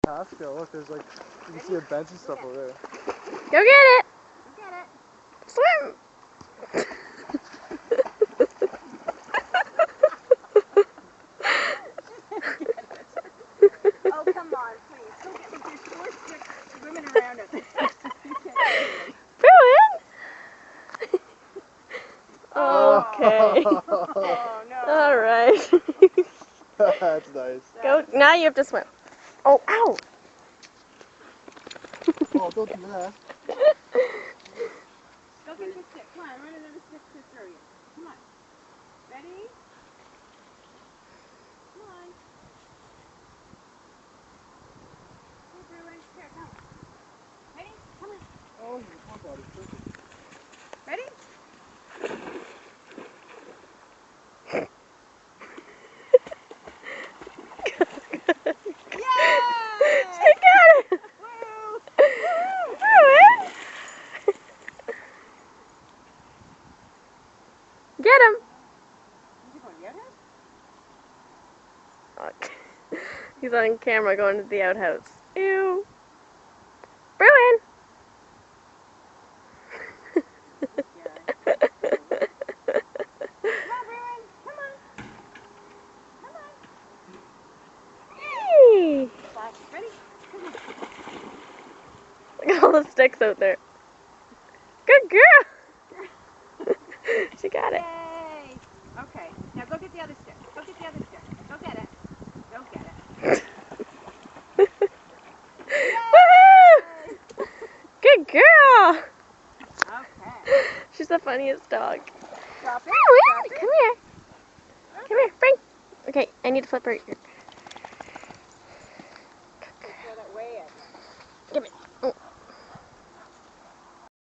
Pasco. Look, there's like, you can see a bench and stuff over there. Go get it! Go get it. Swim! Oh, come on, please. Go get it. There's 4 sticks swimming around it. Bruin! Okay. Oh, no. Alright. That's nice. Go, now you have to swim. Oh, ow! Oh, don't do that. Go get your stick. Come on, run another stick to throw you. Come on. Ready? Come on. Hey, Bruin. Here, come. Ready? Come on. Oh, your pump out is perfect. Ready? She got it! Woo! Bruin! Get him! Is he going to the outhouse? Look. He's on camera going to the outhouse. Ew. Bruin! Come on, Bruin. Come on. Come on. Hey! Flash. Ready? Come on. Look at all the sticks out there. Good girl! She got it. Yay! Okay, now go get the other stick. Go get the other stick. Go get it. Go get it. Woohoo! Good girl! Okay. She's the funniest dog. Drop it. Bruin, Drop it. come here. Come here, bring. Okay, I need to flip her ear. Throw that way in. Give it.